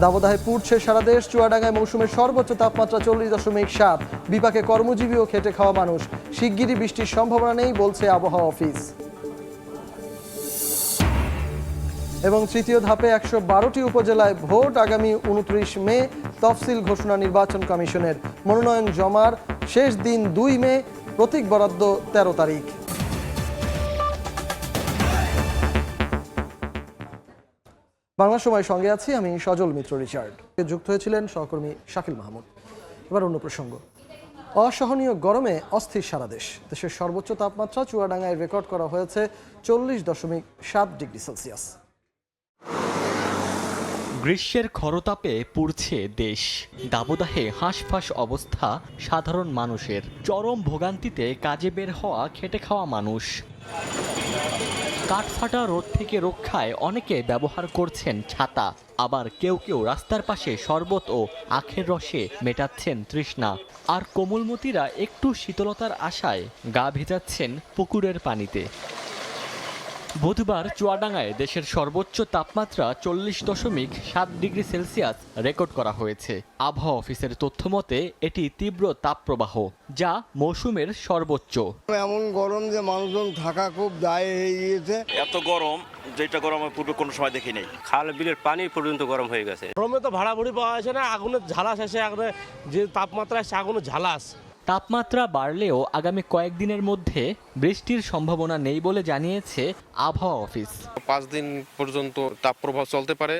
দাবদাহে পুড়ছে সারা দেশ। চুয়াডাঙ্গায় মৌসুমের সর্বোচ্চ তাপমাত্রা 40.7। বিপাকে কর্মজীবী ও খেটে খাওয়া মানুষ। শিগগিরই বৃষ্টির সম্ভাবনা নেই বলছে আবহাওয়া অফিস। এবং তৃতীয় ধাপে 112টি উপজেলায় ভোট আগামী 29 মে। তফসিল ঘোষণা নির্বাচন কমিশনের। মনোনয়ন জমার শেষ দিন 2 মে। প্রতীক বরাদ্দ 13 তারিখ। বাংলা সময় সঙ্গে আছি আমি সজল মিত্র রিচার্ড। যুক্ত হয়েছিলেন সহকর্মী শাকিল মাহমুদ। এবার অন্য প্রসঙ্গ। অসহনীয় গরমে অস্থির সারা দেশ। দেশের সর্বোচ্চ তাপমাত্রা চুয়াডাঙ্গায় রেকর্ড করা হয়েছে 40.7 ডিগ্রি সেলসিয়াস। গ্রীষ্মের খরতাপে পুড়ছে দেশ। দাবদাহে হাঁসফাঁস অবস্থা সাধারণ মানুষের। চরম ভোগান্তিতে কাজে বের হওয়া খেটে খাওয়া মানুষ। কাঠফাটা রোদ থেকে রক্ষায় অনেকে ব্যবহার করছেন ছাতা। আবার কেউ কেউ রাস্তার পাশে শরবত ও আখের রসে মেটাচ্ছেন তৃষ্ণা। আর কোমলমতিরা একটু শীতলতার আশায় গা ভেজাচ্ছেন পুকুরের পানিতে। বুধবার চুয়াডাঙ্গায় দেশের সর্বোচ্চ তাপমাত্রা 40.7 ডিগ্রি সেলসিয়াস রেকর্ড করা হয়েছে। আবহাওয়া অফিসের তথ্যমতে এটি তীব্র তাপপ্রবাহ, যা মৌসুমের সর্বোচ্চ। এমন গরম যে মানুষজন থাকা খুব দায় হয়ে গিয়েছে। এত গরম যেটা গরম পূর্বে কোনো সময় দেখি নাই। খাল বিলের পানি পর্যন্ত গরম হয়ে গেছে। গরমে তো ভাড়াভুড়ি পাওয়া যাচ্ছে না, আগুনের ঝালাস আসে, আগুনের যে তাপমাত্রা আসে আগুনের ঝালাস। তাপমাত্রা বাড়লেও আগামী কয়েকদিনের মধ্যে বৃষ্টির সম্ভাবনা নেই বলে জানিয়েছে আবহাওয়া অফিস। 5 দিন পর্যন্ত তাপপ্রবাহ চলতে পারে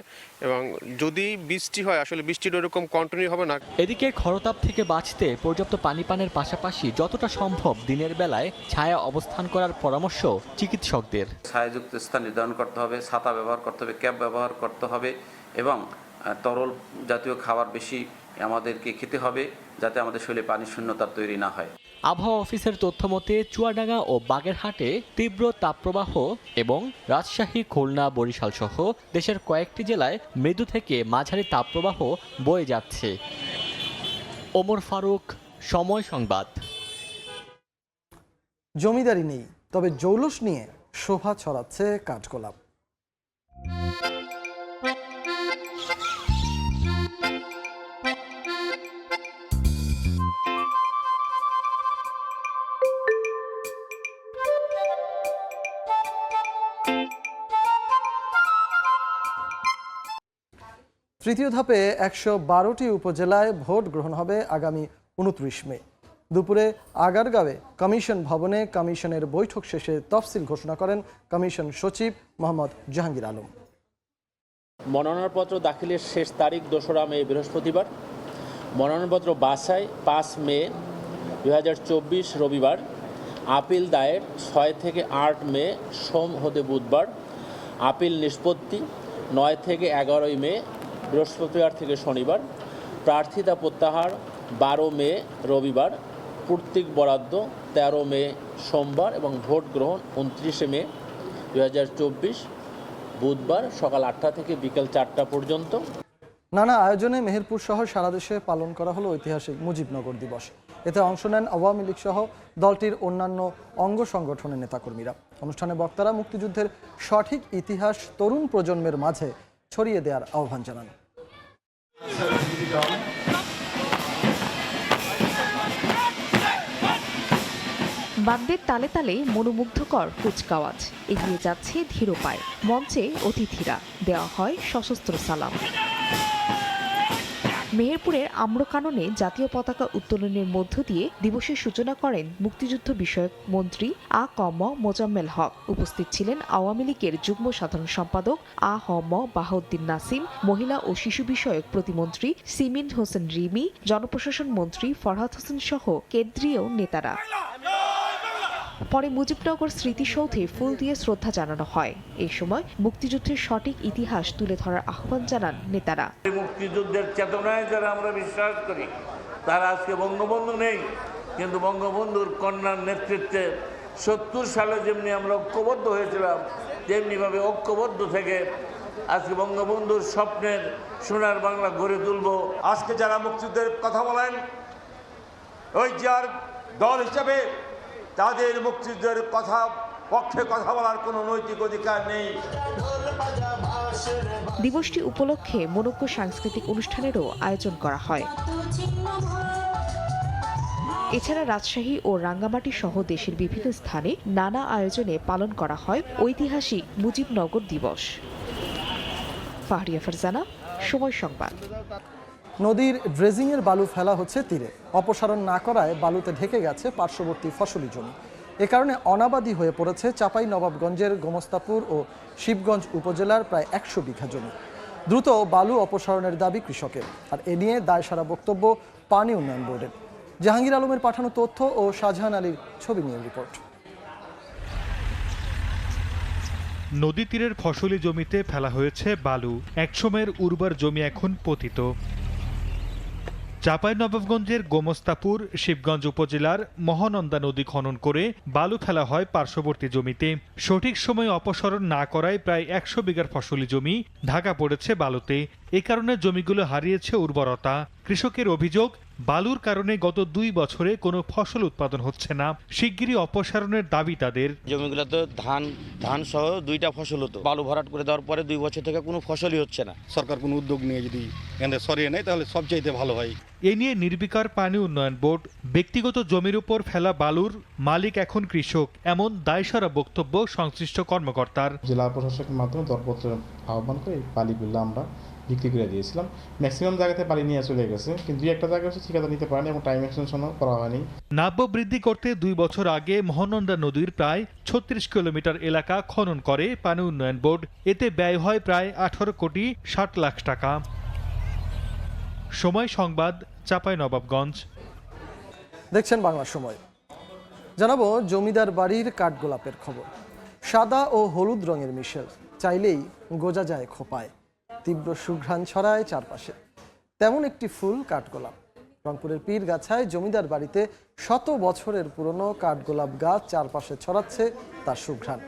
এবং যদি বৃষ্টি হয় আসলে বৃষ্টির এরকম কন্টিনিউ হবে না। এদিকে খরতাপ থেকে বাঁচতে পর্যাপ্ত পানি পানের পাশাপাশি যতটা সম্ভব দিনের বেলায় ছায়া অবস্থান করার পরামর্শ চিকিৎসকদের। ছায়াযুক্ত স্থান নির্ধারণ করতে হবে, ছাতা ব্যবহার করতে হবে, ক্যাপ ব্যবহার করতে হবে এবং তরল জাতীয় খাবার বেশি আমাদেরকে খেতে হবে, যাতে আমাদের শরীরে পানি শূন্যতা তৈরি না হয়। আবহাওয়া অফিসের তথ্যমতে চুয়াডাঙ্গা ও বাগেরহাটে তীব্র তাপপ্রবাহ এবং রাজশাহী, খুলনা, বরিশাল সহ দেশের কয়েকটি জেলায় মৃদু থেকে মাঝারি তাপপ্রবাহ বয়ে যাচ্ছে। ওমর ফারুক, সময় সংবাদ। জমিদারি নেই, তবে জৌলুস নিয়ে শোভা ছড়াচ্ছে কাঠগোলাপ। তৃতীয় ধাপে 112টি উপজেলায় ভোট গ্রহণ হবে আগামী 29 মে। দুপুরে আগারগাঁওয়ে কমিশন ভবনে কমিশনের বৈঠক শেষে তফসিল ঘোষণা করেন কমিশন সচিব মোহাম্মদ জাহাঙ্গীর আলম। মনোনয়নপত্র দাখিলের শেষ তারিখ 2রা মে বৃহস্পতিবার। মনোনয়নপত্র বাছাই 5 মে 2024 রবিবার। আপিল দায়ের 6 থেকে 8 মে সোম হতে বুধবার। আপিল নিষ্পত্তি 9 থেকে 11 মে বৃহস্পতিবার থেকে শনিবার। প্রার্থিতা প্রত্যাহার 12 মে রবিবার। প্রতীক বরাদ্দ 13 মে সোমবার এবং ভোট গ্রহণ 29 মে 2024 বুধবার সকাল 8টা থেকে বিকেল 4টা পর্যন্ত। নানা আয়োজনে মেহেরপুর সহ সারা দেশে পালন করা হলো ঐতিহাসিক মুজিবনগর দিবস। এতে অংশ নেন আওয়ামী লীগ সহ দলটির অন্যান্য অঙ্গ সংগঠনের নেতাকর্মীরা। অনুষ্ঠানে বক্তারা মুক্তিযুদ্ধের সঠিক ইতিহাস তরুণ প্রজন্মের মাঝে ছড়িয়ে দেওয়ার আহ্বান জানান। বাদ্যের তালে তালে মনোমুগ্ধকর কুচকাওয়াজ। এগিয়ে যাচ্ছে ধীর পায়ে। মঞ্চে অতিথিরা, দেওয়া হয় সশস্ত্র সালাম। মেহেরপুরের আম্রকাননে জাতীয় পতাকা উত্তোলনের মধ্য দিয়ে দিবসের সূচনা করেন মুক্তিযুদ্ধ বিষয়ক মন্ত্রী আ ক ম মোজাম্মেল হক। উপস্থিত ছিলেন আওয়ামী লীগের যুগ্ম সাধারণ সম্পাদক আ হ ম বাহাউদ্দিন নাসিম, মহিলা ও শিশু বিষয়ক প্রতিমন্ত্রী সিমিন হোসেন রিমি, জনপ্রশাসন মন্ত্রী ফরহাদ হোসেন সহ কেন্দ্রীয় নেতারা। পরে মুজিবনগর স্মৃতিসৌধে ফুল দিয়ে শ্রদ্ধা জানানো হয়। এই সময় মুক্তিযুদ্ধের সঠিক ইতিহাস তুলে ধরার আহ্বান জানান নেতারা। মুক্তিযুদ্ধের চেতনায় যারা আমরা বিশ্বাস করি তারা আজকে বঙ্গবন্ধু নেই, কিন্তু বঙ্গবন্ধুর কন্যার নেতৃত্বে 70 সালে যেমনি আমরা ঐক্যবদ্ধ হয়েছিলাম, তেমনিভাবে ঐক্যবদ্ধ থেকে আজকে বঙ্গবন্ধুর স্বপ্নের সোনার বাংলা গড়ে তুলব। আজকে যারা মুক্তিযুদ্ধের কথা বলেন, ওই যার দল হিসাবে তাদের মুক্তিযুদ্ধের পক্ষে কথা বলার কোনো নৈতিক অধিকার নেই। দিবসটি উপলক্ষে মনোজ্ঞ সাংস্কৃতিক অনুষ্ঠানেরও আয়োজন করা হয়। এছাড়া রাজশাহী ও রাঙ্গামাটি সহ দেশের বিভিন্ন স্থানে নানা আয়োজনে পালন করা হয় ঐতিহাসিক মুজিবনগর দিবস। ফাহরিয়া ফারজানা, সময় সংবাদ। নদীর ড্রেজিংয়ের বালু ফেলা হচ্ছে তীরে। অপসারণ না করায় বালুতে ঢেকে গেছে পার্শ্ববর্তী ফসলি জমি। এ কারণে অনাবাদি হয়ে পড়েছে চাঁপাইনবাবগঞ্জের গোমস্তাপুর ও শিবগঞ্জ উপজেলার প্রায় ১০০ বিঘা জমি। দ্রুত বালু অপসারণের দাবি কৃষকের, আর এ নিয়ে দায়সারা বক্তব্য পানি উন্নয়ন বোর্ডের। জাহাঙ্গীর আলমের পাঠানো তথ্য ও শাহজাহান আলীর ছবি নিয়ে রিপোর্ট। নদী তীরের ফসলি জমিতে ফেলা হয়েছে বালু। একসময়ের উর্বর জমি এখন পতিত। চাঁপাইনবাবগঞ্জের গোমস্তাপুর শিবগঞ্জ উপজেলার মহানন্দা নদী খনন করে বালু ফেলা হয় পার্শ্ববর্তী জমিতে। সঠিক সময়ে অপসারণ না করায় প্রায় ১০০ বিঘার ফসলি জমি ঢাকা পড়েছে বালুতে। এ কারণে জমিগুলো হারিয়েছে উর্বরতা। কৃষকের অভিযোগ, বালুর কারণে গত ২ বছরে কোনো ফসল উৎপাদন হচ্ছে না। শিগগিরই অপসারণের দাবি তাদের। জমিগুলো তো ধান সহ 2টা ফসল হতো, বালু ভরাট করে দেওয়ার পরে 2 বছর থেকে কোনো ফসলই হচ্ছে না। সরকার কোনো উদ্যোগ নিয়ে যদি এখানে সরিয়ে নেয় তাহলে সবচাইতে ভালো হয়। এ নিয়ে নির্বিকার পানি উন্নয়ন বোর্ড। ব্যক্তিগত জমির উপর ফেলা বালুর মালিক এখন কৃষক, এমন দায়সারা বক্তব্য সংশ্লিষ্ট কর্মকর্তার। জেলা প্রশাসকের মাধ্যমে দরপত্র আহ্বান করে এই বালিগুলো আমরা বিক্রি করে দিয়েছিলাম। ম্যাক্সিমাম জায়গাতে বালি নিয়ে চলে গেছে, কিন্তু একটা জায়গায় ঠিকাদার নিতে পারেনি এবং টাইম এক্সটেনশনও করা হয়নি। নাব্য বৃদ্ধি করতে 2 বছর আগে মহানন্দা নদীর প্রায় 36 কিলোমিটার এলাকা খনন করে পানি উন্নয়ন বোর্ড। এতে ব্যয় হয় প্রায় 18 কোটি 60 লাখ টাকা। সময় সংবাদ, চাঁপাইনবাবগঞ্জ। দেখছেন বাংলা সময়। জানাবো জমিদার বাড়ির কাঠগোলাপের খবর। সাদা ও হলুদ রঙের মিশেল, চাইলেই গোজা যায় খোপায়। তীব্র সুঘ্রাণ ছড়ায় চারপাশে, তেমন একটি ফুল কাঠগোলাপ। রংপুরের পীরগাছায় জমিদার বাড়িতে 100 বছরের পুরনো কাঠগোলাপ গাছ চারপাশে ছড়াচ্ছে তার সুঘ্রাণ।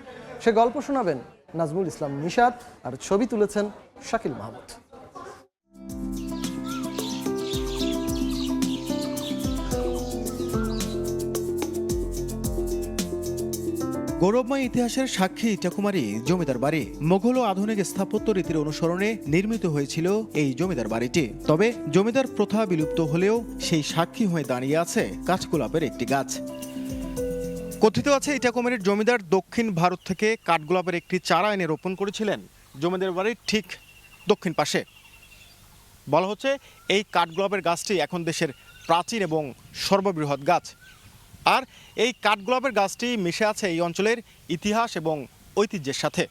সে গল্প শোনাবেন নাজমুল ইসলাম নিশাত, আর ছবি তুলেছেন শাকিল মাহমুদ। গৌরবময় ইতিহাসের সাক্ষী ইটাকুমারী জমিদার বাড়ি। মোঘল ও আধুনিক স্থাপত্য রীতির অনুসরণে নির্মিত হয়েছিল এই জমিদার বাড়িটি। তবে জমিদার প্রথা বিলুপ্ত হলেও সেই সাক্ষী হয়ে দাঁড়িয়ে আছে কাঠগোলাপের একটি গাছ। কথিত আছে ইটাকুমারীর জমিদার দক্ষিণ ভারত থেকে কাঠগোলাপের একটি চারা এনে রোপণ করেছিলেন জমিদার বাড়ির ঠিক দক্ষিণ পাশে। বলা হচ্ছে এই কাঠগোলাপের গাছটি এখন দেশের প্রাচীন এবং সর্ববৃহৎ গাছ। আর এই কাঠগোলাপের গাছটি মিশে আছে এই অঞ্চলের ইতিহাস এবং ঐতিহ্যের সাথে।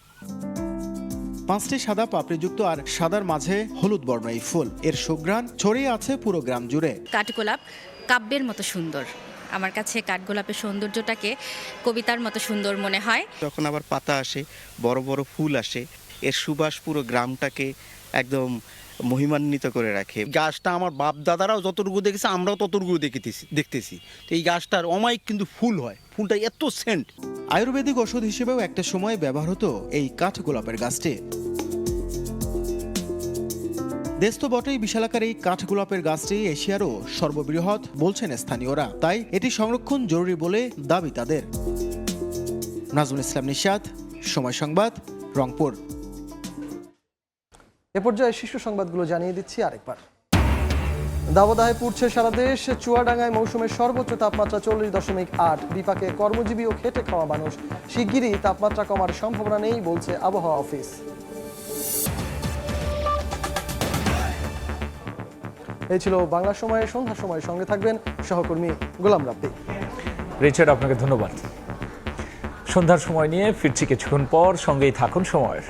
5টি সাদা পাপড়িযুক্ত আর সাদার মাঝে হলুদ বর্ণ এই ফুল, এর সুঘ্রাণ ছড়িয়ে আছে পুরো গ্রাম জুড়ে। কাঠগোলাপ কাব্যের মতো সুন্দর। আমার কাছে কাঠগোলাপের সৌন্দর্যটাকে কবিতার মতো সুন্দর মনে হয়। যখন আবার পাতা আসে, বড় বড় ফুল আসে, এর সুবাস পুরো গ্রামটাকে একদম মহিমান্বিত করে রাখে। গাছটা আমার বাপ দাদারাও যতটুকু দেখেছে আমরাও ততটুকু দেখতেছি। তো এই গাছটার অমায়িক কিন্তু ফুল হয়, ফুলটা এত সেন্ট। আয়ুর্বেদিক ওষুধ হিসেবেও একটা সময় ব্যবহার হতো এই কাঠগোলাপের গাছটি। দেশ তো বটেই, বিশালাকার এই কাঠগোলাপের গাছটি এশিয়ারও সর্ববৃহৎ বলছেন স্থানীয়রা। তাই এটি সংরক্ষণ জরুরি বলে দাবি তাদের। নাজমুল ইসলাম নিশাত, সময় সংবাদ, রংপুর। এ পর্যায়ে শীর্ষ সংবাদগুলো জানিয়ে দিচ্ছি আরেকবার। দাবদাহে পুড়ছে সারা দেশ। চুয়াডাঙ্গায় মৌসুমের সর্বোচ্চ তাপমাত্রা 40.8। বিপাকে কর্মজীবী ও খেটে খাওয়া মানুষ। শিগগিরই তাপমাত্রা কমার সম্ভাবনা নেই বলছে আবহাওয়া অফিস। এই ছিল বাংলা সময়ে সন্ধ্যার সময়। সঙ্গে থাকবেন সহকর্মী গোলাম রাব্বি। রিচার্ড, আপনাকে ধন্যবাদ। সন্ধ্যার সময় নিয়ে ফিরছি কিছুক্ষণ পর, সঙ্গেই থাকুন সময়ের।